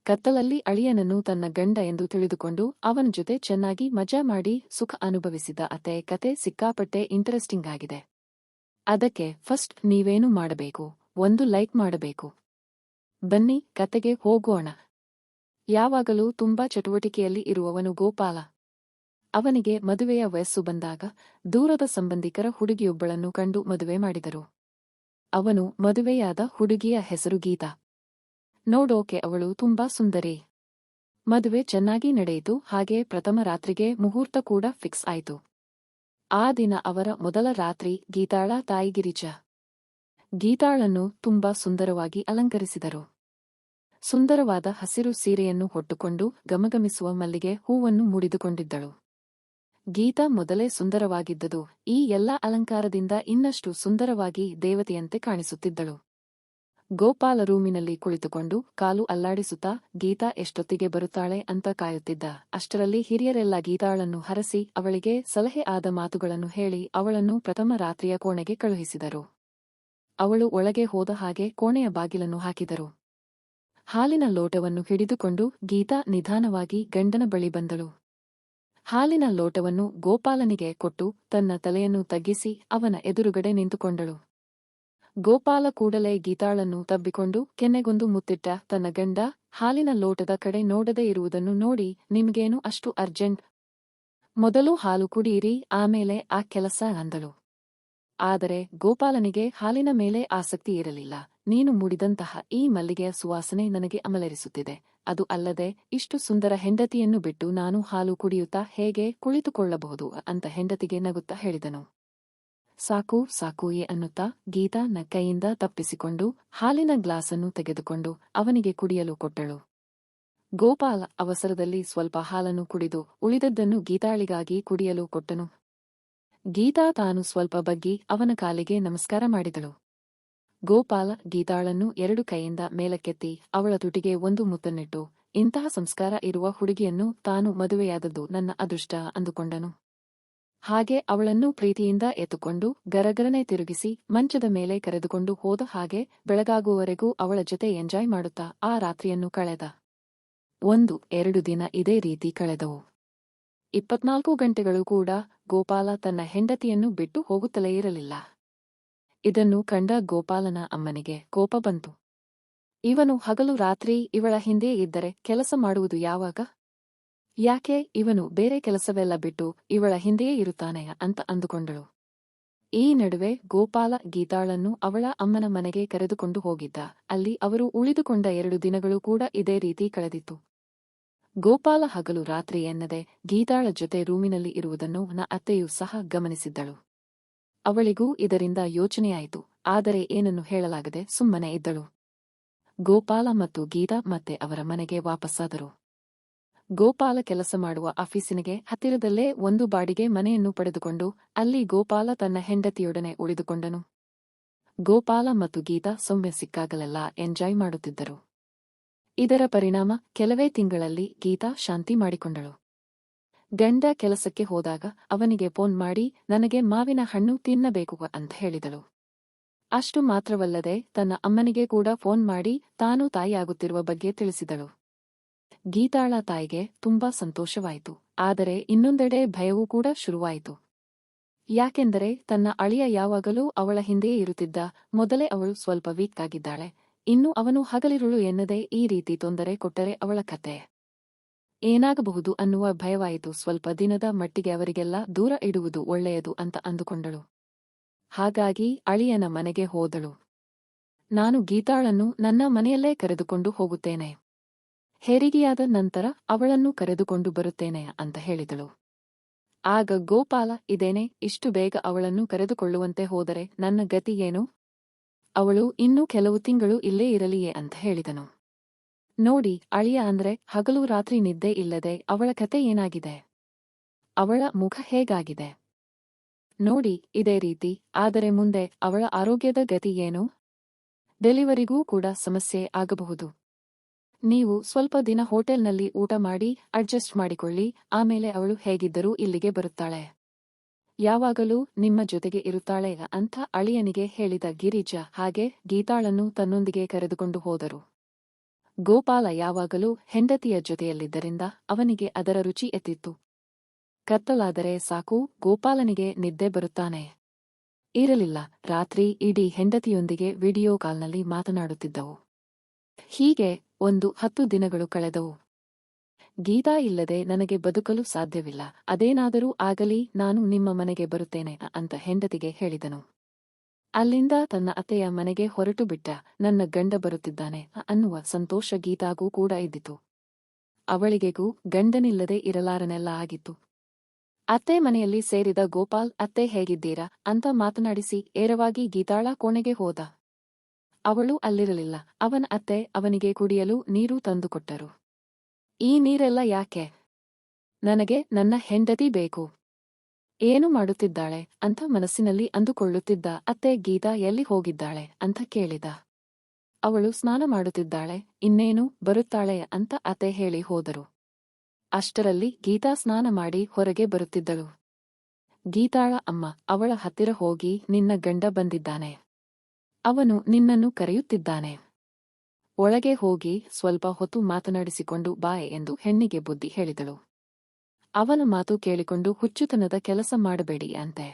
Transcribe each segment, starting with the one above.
ಕತ್ತಲಲ್ಲಿ ಅಳಿಯನನ್ನು ತನ್ನ ಗಂಡ ಎಂದು ತಿಳಿದುಕೊಂಡು ಅವನ ಜೊತೆ ಚೆನ್ನಾಗಿ ಮಜಾ ಮಾಡಿ ಸುಖ ಅನುಭವಿಸಿದ ಅತ್ತೆ ಕತೆ ಸಿಕ್ಕಾಪಟ್ಟೆ ಇಂಟರೆಸ್ಟಿಂಗ್ ಆಗಿದೆ. ಅದಕ್ಕೆ ಫಸ್ಟ್ ನೀವೇನು ಮಾಡಬೇಕು, ಒಂದು ಲೈಕ್ ಮಾಡಬೇಕು. ಬನ್ನಿ ಕತೆಗೆ ಹೋಗೋಣ. ಯಾವಾಗಲೂ ತುಂಬಾ ಚಟುವಟಿಕೆಯಲ್ಲಿ ಇರುವವನು ಗೋಪಾಲ. ಅವನಿಗೆ ಮದುವೆಯ ವಯಸ್ಸು ಬಂದಾಗ ದೂರದ ಸಂಬಂಧಿಕರ ಹುಡುಗಿಯೊಬ್ಬಳನ್ನು ಕಂಡು ಮದುವೆ ಮಾಡಿದರು. ಅವನು ಮದುವೆಯಾದ ಹುಡುಗಿಯ ಹೆಸರು ಗೀತಾ. ನೋಡೋಕೆ ಅವಳು ತುಂಬಾ ಸುಂದರಿ. ಮದುವೆ ಚೆನ್ನಾಗಿ ನಡೆಯಿತು. ಹಾಗೆ ಪ್ರಥಮ ರಾತ್ರಿಗೆ ಮುಹೂರ್ತ ಕೂಡ ಫಿಕ್ಸ್ ಆಯಿತು. ಆ ದಿನ ಅವರ ಮೊದಲ ರಾತ್ರಿ ಗೀತಾಳ ತಾಯಿ ಗಿರಿಜಾ ಗೀತಾಳನ್ನು ತುಂಬಾ ಸುಂದರವಾಗಿ ಅಲಂಕರಿಸಿದರು. ಸುಂದರವಾದ ಹಸಿರು ಸೀರೆಯನ್ನು ಹೊಟ್ಟುಕೊಂಡು ಗಮಗಮಿಸುವ ಮಲ್ಲಿಗೆ ಹೂವನ್ನು ಮುಡಿದುಕೊಂಡಿದ್ದಳು. ಗೀತಾ ಮೊದಲೇ ಸುಂದರವಾಗಿದ್ದದು ಈ ಎಲ್ಲ ಅಲಂಕಾರದಿಂದ ಇನ್ನಷ್ಟು ಸುಂದರವಾಗಿ ದೇವತೆಯಂತೆ ಕಾಣಿಸುತ್ತಿದ್ದಳು. ಗೋಪಾಲ ರೂಮಿನಲ್ಲಿ ಕುಳಿತುಕೊಂಡು ಕಾಲು ಅಲ್ಲಾಡಿಸುತ್ತಾ ಗೀತಾ ಎಷ್ಟೊತ್ತಿಗೆ ಬರುತ್ತಾಳೆ ಅಂತ ಕಾಯುತ್ತಿದ್ದ. ಅಷ್ಟರಲ್ಲಿ ಹಿರಿಯರೆಲ್ಲ ಗೀತಾಳನ್ನು ಹರಸಿ ಅವಳಿಗೆ ಸಲಹೆ ಆದ ಮಾತುಗಳನ್ನು ಹೇಳಿ ಅವಳನ್ನು ಪ್ರಥಮ ರಾತ್ರಿಯ ಕೋಣೆಗೆ ಕಳುಹಿಸಿದರು. ಅವಳು ಒಳಗೆ ಹೋದ ಹಾಗೆ ಕೋಣೆಯ ಬಾಗಿಲನ್ನು ಹಾಕಿದರು. ಹಾಲಿನ ಲೋಟವನ್ನು ಹಿಡಿದುಕೊಂಡು ಗೀತಾ ನಿಧಾನವಾಗಿ ಗಂಡನ ಬಳಿ ಬಂದಳು. ಹಾಲಿನ ಲೋಟವನ್ನು ಗೋಪಾಲನಿಗೆ ಕೊಟ್ಟು ತನ್ನ ತಲೆಯನ್ನು ತಗ್ಗಿಸಿ ಅವನ ಎದುರುಗಡೆ ನಿಂತುಕೊಂಡಳು. ಗೋಪಾಲ ಕೂಡಲೇ ಗೀತಾಳನ್ನು ತಬ್ಬಿಕೊಂಡು ಕೆನ್ನೆಗೊಂದು ಮುತ್ತಿಟ್ಟ. ತನ್ನ ಗಂಡ ಹಾಲಿನ ಲೋಟದ ಕಡೆ ನೋಡದೇ ಇರುವುದನ್ನು ನೋಡಿ, ನಿಮ್ಗೇನು ಅಷ್ಟು ಅರ್ಜೆಂಟ್? ಮೊದಲು ಹಾಲು ಕುಡಿಯಿರಿ, ಆಮೇಲೆ ಆ ಕೆಲಸ ಅಂದಳು. ಆದರೆ ಗೋಪಾಲನಿಗೆ ಹಾಲಿನ ಮೇಲೆ ಆಸಕ್ತಿ ಇರಲಿಲ್ಲ. ನೀನು ಮುಡಿದಂತಹ ಈ ಮಲ್ಲಿಗೆಯ ಸುವಾಸನೆ ನನಗೆ ಅಮಲರಿಸುತ್ತಿದೆ. ಅದು ಅಲ್ಲದೆ ಇಷ್ಟು ಸುಂದರ ಹೆಂಡತಿಯನ್ನು ಬಿಟ್ಟು ನಾನು ಹಾಲು ಕುಡಿಯುತ್ತಾ ಹೇಗೆ ಕುಳಿತುಕೊಳ್ಳಬಹುದು ಅಂತ ಹೆಂಡತಿಗೆ ನಗುತ್ತಾ ಹೇಳಿದನು. ಸಾಕು ಸಾಕು ಅನ್ನುತ್ತಾ ಗೀತಾ ಕೈಯಿಂದ ತಪ್ಪಿಸಿಕೊಂಡು ಹಾಲಿನ ಗ್ಲಾಸನ್ನು ತೆಗೆದುಕೊಂಡು ಅವನಿಗೆ ಕುಡಿಯಲು ಕೊಟ್ಟಳು. ಗೋಪಾಲ ಅವಸರದಲ್ಲಿ ಸ್ವಲ್ಪ ಹಾಲನ್ನು ಕುಡಿದು ಉಳಿದದ್ದನ್ನು ಗೀತಾಳಿಗಾಗಿ ಕುಡಿಯಲು ಕೊಟ್ಟನು. ಗೀತಾ ತಾನು ಸ್ವಲ್ಪ ಬಗ್ಗಿ ಅವನ ಕಾಲಿಗೆ ನಮಸ್ಕಾರ ಮಾಡಿದಳು. ಗೋಪಾಲ ಗೀತಾಳನ್ನು ಎರಡು ಕೈಯಿಂದ ಮೇಲಕ್ಕೆತ್ತಿ ಅವಳ ತುಟಿಗೆ ಒಂದು ಮುತ್ತನ್ನಿಟ್ಟು, ಇಂತಹ ಸಂಸ್ಕಾರ ಇರುವ ಹುಡುಗಿಯನ್ನು ತಾನು ಮದುವೆಯಾದದ್ದು ನನ್ನ ಅದೃಷ್ಟ ಅಂದುಕೊಂಡನು. ಹಾಗೆ ಅವಳನ್ನು ಪ್ರೀತಿಯಿಂದ ಎತ್ತುಕೊಂಡು ಗರಗರನೆ ತಿರುಗಿಸಿ ಮಂಚದ ಮೇಲೆ ಕರೆದುಕೊಂಡು ಹೋದ. ಹಾಗೆ ಬೆಳಗಾಗುವವರೆಗೂ ಅವಳ ಜೊತೆ ಎಂಜಾಯ್ ಮಾಡುತ್ತಾ ಆ ರಾತ್ರಿಯನ್ನು ಕಳೆದ. 1-2 ದಿನ ಇದೇ ರೀತಿ ಕಳೆದವು. 24 ಗಂಟೆಗಳು ಕೂಡ ಗೋಪಾಲ ತನ್ನ ಹೆಂಡತಿಯನ್ನು ಬಿಟ್ಟು ಹೋಗುತ್ತಲೇ ಇರಲಿಲ್ಲ. ಇದನ್ನು ಕಂಡ ಗೋಪಾಲನ ಅಮ್ಮನಿಗೆ ಕೋಪ ಬಂತು. ಇವನು ಹಗಲು ರಾತ್ರಿ ಇವಳ ಹಿಂದೆ ಇದ್ದರೆ ಕೆಲಸ ಮಾಡುವುದು ಯಾವಾಗ? ಯಾಕೆ ಇವನು ಬೇರೆ ಕೆಲಸವೆಲ್ಲ ಬಿಟ್ಟು ಇವಳ ಹಿಂದೆಯೇ ಇರುತ್ತಾನೆ ಅಂತ ಅಂದುಕೊಂಡಳು. ಈ ನಡುವೆ ಗೋಪಾಲ ಗೀತಾಳನ್ನು ಅವಳ ಅಮ್ಮನ ಮನೆಗೆ ಕರೆದುಕೊಂಡು ಹೋಗಿದ್ದ. ಅಲ್ಲಿ ಅವರು ಉಳಿದುಕೊಂಡ 2 ದಿನಗಳು ಕೂಡ ಇದೇ ರೀತಿ ಕಳೆದಿತ್ತು. ಗೋಪಾಲ ಹಗಲು ರಾತ್ರಿ ಎನ್ನದೆ ಗೀತಾಳ ಜೊತೆ ರೂಮಿನಲ್ಲಿ ಇರುವುದನ್ನು ಅತ್ತೆಯೂ ಸಹ ಗಮನಿಸಿದ್ದಳು. ಅವಳಿಗೂ ಇದರಿಂದ ಯೋಚನೆಯಾಯಿತು. ಆದರೆ ಏನನ್ನು ಹೇಳಲಾಗದೆ ಸುಮ್ಮನೆ ಇದ್ದಳು. ಗೋಪಾಲ ಮತ್ತು ಗೀತಾ ಮತ್ತೆ ಅವರ ಮನೆಗೆ ವಾಪಸ್ಸಾದರು. ಗೋಪಾಲ ಕೆಲಸ ಮಾಡುವ ಆಫೀಸಿನಿಗೆ ಹತ್ತಿರದಲ್ಲೇ ಒಂದು ಬಾಡಿಗೆ ಮನೆಯನ್ನು ಪಡೆದುಕೊಂಡು ಅಲ್ಲಿ ಗೋಪಾಲ ತನ್ನ ಹೆಂಡತಿಯೊಡನೆ ಉಳಿದುಕೊಂಡನು. ಗೋಪಾಲ ಮತ್ತು ಗೀತಾ ಸೌಮ್ಯ ಸಿಕ್ಕಾಗಲೆಲ್ಲ ಎಂಜಾಯ್ ಮಾಡುತ್ತಿದ್ದರು. ಇದರ ಪರಿಣಾಮ ಕೆಲವೇ ತಿಂಗಳಲ್ಲಿ ಗೀತಾ ಶಾಂತಿ ಮಾಡಿಕೊಂಡಳು. ಗಂಡ ಕೆಲಸಕ್ಕೆ ಹೋದಾಗ ಅವನಿಗೆ ಫೋನ್ ಮಾಡಿ ನನಗೆ ಮಾವಿನ ಹಣ್ಣು ತಿನ್ನಬೇಕು ಅಂತ ಹೇಳಿದಳು. ಅಷ್ಟು ಮಾತ್ರವಲ್ಲದೆ ತನ್ನ ಅಮ್ಮನಿಗೆ ಕೂಡ ಫೋನ್ ಮಾಡಿ ತಾನು ತಾಯಿಯಾಗುತ್ತಿರುವ ಬಗ್ಗೆ ತಿಳಿಸಿದಳು. ಗೀತಾಳ ತಾಯಿಗೆ ತುಂಬಾ ಸಂತೋಷವಾಯಿತು. ಆದರೆ ಇನ್ನೊಂದೆಡೆ ಭಯವೂ ಕೂಡ ಶುರುವಾಯಿತು. ಯಾಕೆಂದರೆ ತನ್ನ ಅಳಿಯ ಯಾವಾಗಲೂ ಅವಳ ಹಿಂದೆಯೇ ಇರುತ್ತಿದ್ದ. ಮೊದಲೇ ಅವಳು ಸ್ವಲ್ಪ ವೀಕ್ ಆಗಿದ್ದಾಳೆ. ಇನ್ನು ಅವನು ಹಗಲಿರುಳು ಎನ್ನದೇ ಈ ರೀತಿ ತೊಂದರೆ ಕೊಟ್ಟರೆ ಅವಳ ಕತೆ ಏನಾಗಬಹುದು ಅನ್ನುವ ಭಯವಾಯಿತು. ಸ್ವಲ್ಪ ದಿನದ ಮಟ್ಟಿಗೆ ಅವರಿಗೆಲ್ಲ ದೂರ ಇಡುವುದು ಒಳ್ಳೆಯದು ಅಂತ ಅಂದುಕೊಂಡಳು. ಹಾಗಾಗಿ ಅಳಿಯನ ಮನೆಗೆ ಹೋದಳು. ನಾನು ಗೀತಾಳನ್ನು ನನ್ನ ಮನೆಯಲ್ಲೇ ಕರೆದುಕೊಂಡು ಹೋಗುತ್ತೇನೆ. ಹೆರಿಗೆಯಾದ ನಂತರ ಅವಳನ್ನು ಕರೆದುಕೊಂಡು ಬರುತ್ತೇನೆ ಅಂತ ಹೇಳಿದಳು. ಆಗ ಗೋಪಾಲ, ಇದೇನೆ, ಇಷ್ಟು ಬೇಗ ಅವಳನ್ನು ಕರೆದುಕೊಳ್ಳುವಂತೆ ಹೋದರೆ ನನ್ನ ಗತಿ ಏನು? ಅವಳು ಇನ್ನೂ ಕೆಲವು ತಿಂಗಳು ಇಲ್ಲೇ ಇರಲಿಯೇ ಅಂತ ಹೇಳಿದನು. ನೋಡಿ ಅಳಿಯ ಅಂದ್ರೆ ಹಗಲು ರಾತ್ರಿ ನಿದ್ದೆ ಇಲ್ಲದೆ ಅವಳ ಕತೆ ಏನಾಗಿದೆ, ಅವಳ ಮುಖ ಹೇಗಾಗಿದೆ ನೋಡಿ, ಇದೇ ರೀತಿ ಆದರೆ ಮುಂದೆ ಅವಳ ಆರೋಗ್ಯದ ಗತಿ ಏನು? ಡೆಲಿವರಿಗೂ ಕೂಡ ಸಮಸ್ಯೆ ಆಗಬಹುದು. ನೀವು ಸ್ವಲ್ಪ ದಿನ ಹೋಟೆಲ್ನಲ್ಲಿ ಊಟ ಮಾಡಿ ಅಡ್ಜಸ್ಟ್ ಮಾಡಿಕೊಳ್ಳಿ, ಆಮೇಲೆ ಅವಳು ಹೇಗಿದ್ದರೂ ಇಲ್ಲಿಗೆ ಬರುತ್ತಾಳೆ, ಯಾವಾಗಲೂ ನಿಮ್ಮ ಜೊತೆಗೆ ಇರುತ್ತಾಳೆ ಅಂತ ಅಳಿಯನಿಗೆ ಹೇಳಿದ ಗಿರಿಜಾ ಹಾಗೆ ಗೀತಾಳನ್ನು ತನ್ನೊಂದಿಗೆ ಕರೆದುಕೊಂಡು ಹೋದರು. ಗೋಪಾಲ ಯಾವಾಗಲೂ ಹೆಂಡತಿಯ ಜೊತೆಯಲ್ಲಿದ್ದರಿಂದ ಅವನಿಗೆ ಅದರ ರುಚಿ ಎತ್ತಿತ್ತು. ಕತ್ತಲಾದರೆ ಸಾಕು ಗೋಪಾಲನಿಗೆ ನಿದ್ದೆ ಬರುತ್ತಾನೆ ಇರಲಿಲ್ಲ. ರಾತ್ರಿ ಇಡೀ ಹೆಂಡತಿಯೊಂದಿಗೆ ವಿಡಿಯೋ ಕಾಲ್ನಲ್ಲಿ ಮಾತನಾಡುತ್ತಿದ್ದವು. ಹೀಗೆ 10 ದಿನಗಳು ಕಳೆದವು. ಗೀತಾ ಇಲ್ಲದೆ ನನಗೆ ಬದುಕಲು ಸಾಧ್ಯವಿಲ್ಲ. ಅದೇನಾದರೂ ಆಗಲಿ, ನಾನು ನಿಮ್ಮ ಮನೆಗೆ ಬರುತ್ತೇನೆ ಅಂತ ಹೆಂಡತಿಗೆ ಹೇಳಿದನು. ಅಲ್ಲಿಂದ ತನ್ನ ಅತ್ತೆಯ ಮನೆಗೆ ಹೊರಟು ಬಿಟ್ಟ. ನನ್ನ ಗಂಡ ಬರುತ್ತಿದ್ದಾನೆ ಅನ್ನುವ ಸಂತೋಷ ಗೀತಾಗೂ ಕೂಡ ಇದ್ದಿತು. ಅವಳಿಗೆಗೂ ಗಂಡನಿಲ್ಲದೆ ಇರಲಾರನೆಲ್ಲ ಆಗಿತ್ತು. ಅತ್ತೆ ಮನೆಯಲ್ಲಿ ಸೇರಿದ ಗೋಪಾಲ್ ಅತ್ತೆ ಹೇಗಿದ್ದೀರಾ ಅಂತ ಮಾತನಾಡಿಸಿ ಏರವಾಗಿ ಗೀತಾಳ ಕೋಣೆಗೆ ಹೋದ. ಅವಳು ಅಲ್ಲಿರಲಿಲ್ಲ. ಅವನ ಅತ್ತೆ ಅವನಿಗೆ ಕುಡಿಯಲು ನೀರು ತಂದುಕೊಟ್ಟರು. ಈ ನೀರೆಲ್ಲ ಯಾಕೆ? ನನಗೆ ನನ್ನ ಹೆಂಡತಿ ಬೇಕು. ಏನು ಮಾಡುತ್ತಿದ್ದಾಳೆ ಅಂತ ಮನಸ್ಸಿನಲ್ಲಿ ಅಂದುಕೊಳ್ಳುತ್ತಿದ್ದ ಅತ್ತೆ ಗೀತಾ ಎಲ್ಲಿ ಹೋಗಿದ್ದಾಳೆ ಅಂತ ಕೇಳಿದ. ಅವಳು ಸ್ನಾನ ಮಾಡುತ್ತಿದ್ದಾಳೆ, ಇನ್ನೇನು ಬರುತ್ತಾಳೆ ಅಂತ ಅತ್ತೆ ಹೇಳಿ ಹೋದರು. ಅಷ್ಟರಲ್ಲಿ ಗೀತಾ ಸ್ನಾನ ಮಾಡಿ ಹೊರಗೆ ಬರುತ್ತಿದ್ದಳು. ಗೀತಾಳ ಅಮ್ಮ ಅವಳ ಹತ್ತಿರ ಹೋಗಿ, ನಿನ್ನ ಗಂಡ ಬಂದಿದ್ದಾನೆ. ಅವನು ನಿನ್ನನ್ನು ಕರೆಯುತ್ತಿದ್ದಾನೆ. ಒಳಗೆ ಹೋಗಿ ಸ್ವಲ್ಪ ಹೊತ್ತು ಮಾತನಾಡಿಸಿಕೊಂಡು ಬಾಯ್ ಎಂದು ಹೆಣ್ಣಿಗೆ ಬುದ್ಧಿ ಹೇಳಿದಳು. ಅವನ ಮಾತು ಕೇಳಿಕೊಂಡು ಹುಚ್ಚುತನದ ಕೆಲಸ ಮಾಡಬೇಡಿ ಅಂತೆ.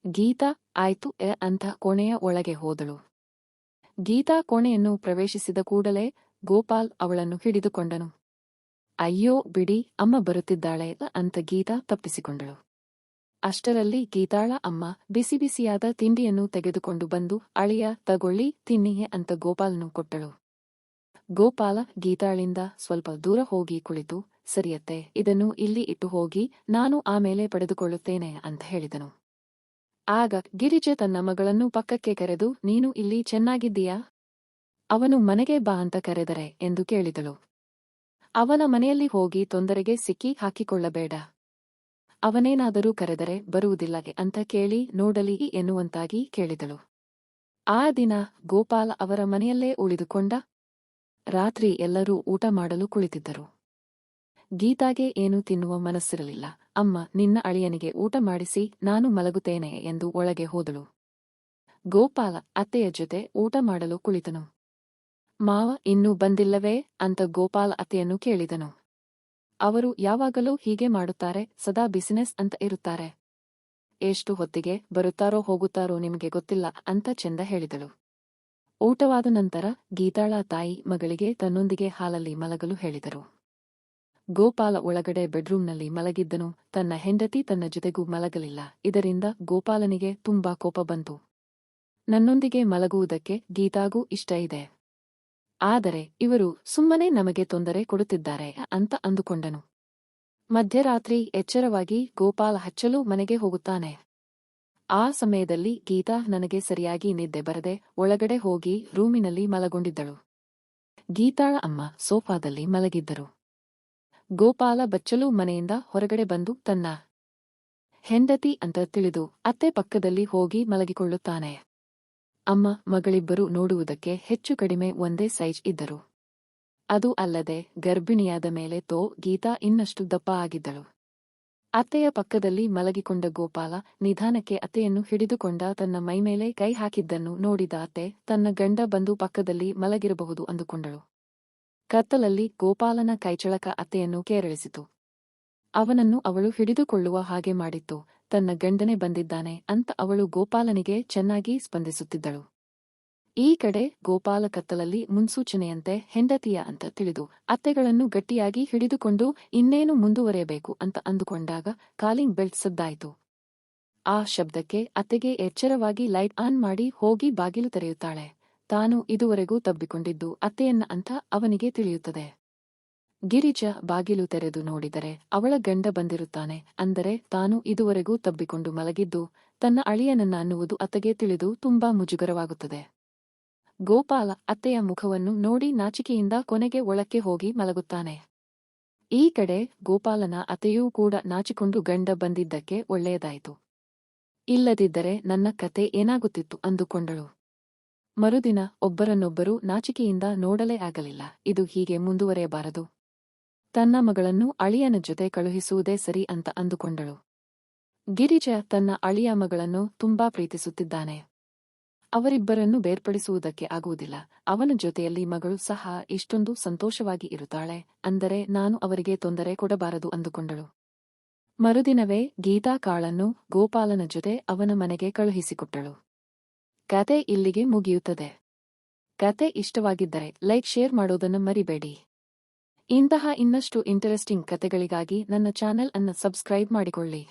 ಗೀತಾ ಆಯ್ತು ಅಂತ ಕೋಣೆಯ ಒಳಗೆ ಹೋದಳು. ಗೀತಾ ಕೋಣೆಯನ್ನು ಪ್ರವೇಶಿಸಿದ ಕೂಡಲೇ ಗೋಪಾಲ್ ಅವಳನ್ನು ಹಿಡಿದುಕೊಂಡನು. ಅಯ್ಯೋ ಬಿಡಿ, ಅಮ್ಮ ಬರುತ್ತಿದ್ದಾಳೆ ಅಂತ ಗೀತಾ ತಪ್ಪಿಸಿಕೊಂಡಳು. ಅಷ್ಟರಲ್ಲಿ ಗೀತಾಳ ಅಮ್ಮ ಬಿಸಿ ಬಿಸಿಯಾದ ತಿಂಡಿಯನ್ನು ತೆಗೆದುಕೊಂಡು ಬಂದು, ಅಳಿಯ ತಗೊಳ್ಳಿ ತಿನ್ನಿಯೇ ಅಂತ ಗೋಪಾಲ್ನು ಕೊಟ್ಟಳು. ಗೋಪಾಲ ಗೀತಾಳಿಂದ ಸ್ವಲ್ಪ ದೂರ ಹೋಗಿ ಕುಳಿತು, ಸರಿಯತ್ತೆ, ಇದನ್ನು ಇಲ್ಲಿ ಇಟ್ಟು ಹೋಗಿ, ನಾನು ಆಮೇಲೆ ಪಡೆದುಕೊಳ್ಳುತ್ತೇನೆ ಅಂತ ಹೇಳಿದನು. ಆಗ ಗಿರಿಜೆ ತನ್ನ ಮಗಳನ್ನು ಪಕ್ಕಕ್ಕೆ ಕರೆದು, ನೀನು ಇಲ್ಲಿ ಚೆನ್ನಾಗಿದ್ದೀಯಾ? ಅವನು ಮನೆಗೆ ಬಾ ಅಂತ ಕರೆದರೆ ಎಂದು ಕೇಳಿದಳು. ಅವನ ಮನೆಯಲ್ಲಿ ಹೋಗಿ ತೊಂದರೆಗೆ ಸಿಕ್ಕಿ ಹಾಕಿಕೊಳ್ಳಬೇಡ. ಅವನೇನಾದರೂ ಕರೆದರೆ ಬರುವುದಿಲ್ಲ ಅಂತ ಕೇಳಿ ನೋಡಲಿ ಎನ್ನುವಂತಾಗಿ ಕೇಳಿದಳು. ಆ ದಿನ ಗೋಪಾಲ ಅವರ ಮನೆಯಲ್ಲೇ ಉಳಿದುಕೊಂಡ. ರಾತ್ರಿ ಎಲ್ಲರೂ ಊಟ ಮಾಡಲು ಕುಳಿತಿದ್ದರು. ಗೀತಾಗೆ ಏನೂ ತಿನ್ನುವ ಮನಸ್ಸಿರಲಿಲ್ಲ. ಅಮ್ಮ, ನಿನ್ನ ಅಳಿಯನಿಗೆ ಊಟ ಮಾಡಿಸಿ, ನಾನು ಮಲಗುತ್ತೇನೆ ಎಂದು ಒಳಗೆ ಹೋದಳು. ಗೋಪಾಲ ಅತ್ತೆಯ ಜೊತೆ ಊಟ ಮಾಡಲು ಕುಳಿತನು. ಮಾವ ಇನ್ನೂ ಬಂದಿಲ್ಲವೇ ಅಂತ ಗೋಪಾಲ ಅತ್ತೆಯನ್ನು ಕೇಳಿದನು. ಅವರು ಯಾವಾಗಲೂ ಹೀಗೆ ಮಾಡುತ್ತಾರೆ, ಸದಾ ಬಿಸಿನೆಸ್ ಅಂತ ಇರುತ್ತಾರೆ. ಎಷ್ಟು ಹೊತ್ತಿಗೆ ಬರುತ್ತಾರೋ ಹೋಗುತ್ತಾರೋ ನಿಮಗೆ ಗೊತ್ತಿಲ್ಲ ಅಂತ ಚೆಂದ ಹೇಳಿದಳು. ಊಟವಾದ ನಂತರ ಗೀತಾಳ ತಾಯಿ ಮಗಳಿಗೆ ತನ್ನೊಂದಿಗೆ ಹಾಲಲ್ಲಿ ಮಲಗಲು ಹೇಳಿದರು. ಗೋಪಾಲ ಒಳಗಡೆ ಬೆಡ್ರೂಮ್ನಲ್ಲಿ ಮಲಗಿದ್ದನು. ತನ್ನ ಹೆಂಡತಿ ತನ್ನ ಜೊತೆಗೂ ಮಲಗಲಿಲ್ಲ. ಇದರಿಂದ ಗೋಪಾಲನಿಗೆ ತುಂಬಾ ಕೋಪ ಬಂತು. ನನ್ನೊಂದಿಗೆ ಮಲಗುವುದಕ್ಕೆ ಗೀತಾಗೂ ಇಷ್ಟ ಇದೆ. ಆದರೆ ಇವರು ಸುಮ್ಮನೆ ನಮಗೆ ತೊಂದರೆ ಕೊಡುತ್ತಿದ್ದಾರೆ ಅಂತ ಅಂದುಕೊಂಡನು. ಮಧ್ಯರಾತ್ರಿ ಎಚ್ಚರವಾಗಿ ಗೋಪಾಲ ಹಚ್ಚಲು ಮನೆಗೆ ಹೋಗುತ್ತಾನೆ. ಆ ಸಮಯದಲ್ಲಿ ಗೀತಾ ನನಗೆ ಸರಿಯಾಗಿ ನಿದ್ದೆ ಬರದೆ ಒಳಗಡೆ ಹೋಗಿ ರೂಮಿನಲ್ಲಿ ಮಲಗೊಂಡಿದ್ದಳು. ಗೀತಾಳ ಅಮ್ಮ ಸೋಫಾದಲ್ಲಿ ಮಲಗಿದ್ದರು. ಗೋಪಾಲ ಬಚ್ಚಲು ಮನೆಯಿಂದ ಹೊರಗಡೆ ಬಂದು ತನ್ನ ಹೆಂಡತಿ ಅಂತ ತಿಳಿದು ಅತ್ತೆ ಪಕ್ಕದಲ್ಲಿ ಹೋಗಿ ಮಲಗಿಕೊಳ್ಳುತ್ತಾನೆ. ಅಮ್ಮ ಮಗಳಿಬ್ಬರು ನೋಡುವುದಕ್ಕೆ ಹೆಚ್ಚು ಕಡಿಮೆ ಒಂದೇ ಸೈಜ್ ಇದ್ದರು. ಅದು ಅಲ್ಲದೆ ಗರ್ಭಿಣಿಯಾದ ಮೇಲೆ ಗೀತಾ ಇನ್ನಷ್ಟು ದಪ್ಪ ಆಗಿದ್ದಳು. ಅತ್ತೆಯ ಪಕ್ಕದಲ್ಲಿ ಮಲಗಿಕೊಂಡ ಗೋಪಾಲ ನಿಧಾನಕ್ಕೆ ಅತ್ತೆಯನ್ನು ಹಿಡಿದುಕೊಂಡ. ತನ್ನ ಮೈಮೇಲೆ ಕೈ ಹಾಕಿದ್ದನ್ನು ನೋಡಿದ ಅತ್ತೆ ತನ್ನ ಗಂಡ ಬಂದು ಪಕ್ಕದಲ್ಲಿ ಮಲಗಿರಬಹುದು ಅಂದುಕೊಂಡಳು. ಕತ್ತಲಲ್ಲಿ ಗೋಪಾಲನ ಕೈಚಳಕ ಅತ್ತೆಯನ್ನು ಕೇರಳಿಸಿತು. ಅವನನ್ನು ಅವಳು ಹಿಡಿದುಕೊಳ್ಳುವ ಹಾಗೆ ಮಾಡಿತ್ತು. ತನ್ನ ಗಂಡನೇ ಬಂದಿದ್ದಾನೆ ಅಂತ ಅವಳು ಗೋಪಾಲನಿಗೆ ಚೆನ್ನಾಗಿ ಸ್ಪಂದಿಸುತ್ತಿದ್ದಳು. ಈ ಕಡೆ ಗೋಪಾಲ ಕತ್ತಲಲ್ಲಿ ಮುನ್ಸೂಚನೆಯಂತೆ ಹೆಂಡತಿಯ ಅಂತ ತಿಳಿದು ಅತ್ತೆಗಳನ್ನು ಗಟ್ಟಿಯಾಗಿ ಹಿಡಿದುಕೊಂಡು ಇನ್ನೇನು ಮುಂದುವರೆಯಬೇಕು ಅಂತ ಅಂದುಕೊಂಡಾಗ ಕಾಲಿಂಗ್ ಬೆಲ್ ಸದ್ದಾಯಿತು. ಆ ಶಬ್ದಕ್ಕೆ ಅತ್ತೆಗೆ ಎಚ್ಚರವಾಗಿ ಲೈಟ್ ಆನ್ ಮಾಡಿ ಹೋಗಿ ಬಾಗಿಲು ತೆರೆಯುತ್ತಾಳೆ. ತಾನು ಇದುವರೆಗೂ ತಬ್ಬಿಕೊಂಡಿದ್ದು ಅತ್ತೆಯನ್ನ ಅಂತ ಅವನಿಗೆ ತಿಳಿಯುತ್ತದೆ. ಗಿರಿಜಾ ಬಾಗಿಲು ತೆರೆದು ನೋಡಿದರೆ ಅವಳ ಗಂಡ ಬಂದಿರುತ್ತಾನೆ. ಅಂದರೆ ತಾನು ಇದುವರೆಗೂ ತಬ್ಬಿಕೊಂಡು ಮಲಗಿದ್ದು ತನ್ನ ಅಳಿಯನನ್ನ ಅನ್ನುವುದು ಅತ್ತೆಗೆ ತಿಳಿದು ತುಂಬಾ ಮುಜುಗರವಾಗುತ್ತದೆ. ಗೋಪಾಲ ಅತ್ತೆಯ ಮುಖವನ್ನು ನೋಡಿ ನಾಚಿಕೆಯಿಂದ ಕೊನೆಗೆ ಒಳಕ್ಕೆ ಹೋಗಿ ಮಲಗುತ್ತಾನೆ. ಈ ಕಡೆ ಗೋಪಾಲನ ಅತ್ತೆಯೂ ಕೂಡ ನಾಚಿಕೊಂಡು ಗಂಡ ಬಂದಿದ್ದಕ್ಕೆ ಒಳ್ಳೆಯದಾಯಿತು, ಇಲ್ಲದಿದ್ದರೆ ನನ್ನ ಕತೆ ಏನಾಗುತ್ತಿತ್ತು ಅಂದುಕೊಂಡಳು. ಮರುದಿನ ಒಬ್ಬರನ್ನೊಬ್ಬರು ನಾಚಿಕೆಯಿಂದ ನೋಡಲೇ ಆಗಲಿಲ್ಲ. ಇದು ಹೀಗೆ ಮುಂದುವರೆಯಬಾರದು. ತನ್ನ ಮಗಳನ್ನು ಅಳಿಯನ ಜೊತೆ ಕಳುಹಿಸುವುದೇ ಸರಿ ಅಂತ ಅಂದುಕೊಂಡಳು. ಗಿರಿಜಾ ತನ್ನ ಅಳಿಯ ಮಗಳನ್ನು ತುಂಬಾ ಪ್ರೀತಿಸುತ್ತಿದ್ದಾನೆ. ಅವರಿಬ್ಬರನ್ನು ಬೇರ್ಪಡಿಸುವುದಕ್ಕೆ ಆಗುವುದಿಲ್ಲ. ಅವನ ಜೊತೆಯಲ್ಲಿ ಮಗಳು ಸಹ ಇಷ್ಟೊಂದು ಸಂತೋಷವಾಗಿ ಇರುತ್ತಾಳೆ, ಅಂದರೆ ನಾನು ಅವರಿಗೆ ತೊಂದರೆ ಕೊಡಬಾರದು ಅಂದುಕೊಂಡಳು. ಮರುದಿನವೇ ಗೀತಾ ಕಾಳನ್ನು ಗೋಪಾಲನ ಜೊತೆ ಅವನ ಮನೆಗೆ ಕಳುಹಿಸಿಕೊಟ್ಟಳು. ಕತೆ ಇಲ್ಲಿಗೆ ಮುಗಿಯುತ್ತದೆ. ಕತೆ ಇಷ್ಟವಾಗಿದ್ದರೆ ಲೈಕ್ ಶೇರ್ ಮಾಡೋದನ್ನು ಮರಿಬೇಡಿ. ಇಂತಹ ಇನ್ನಷ್ಟು ಇಂಟರೆಸ್ಟಿಂಗ್ ಕತೆಗಳಿಗಾಗಿ ನನ್ನ ಚಾನೆಲ್ ಅನ್ನು ಸಬ್ಸ್ಕ್ರೈಬ್ ಮಾಡಿಕೊಳ್ಳಿ.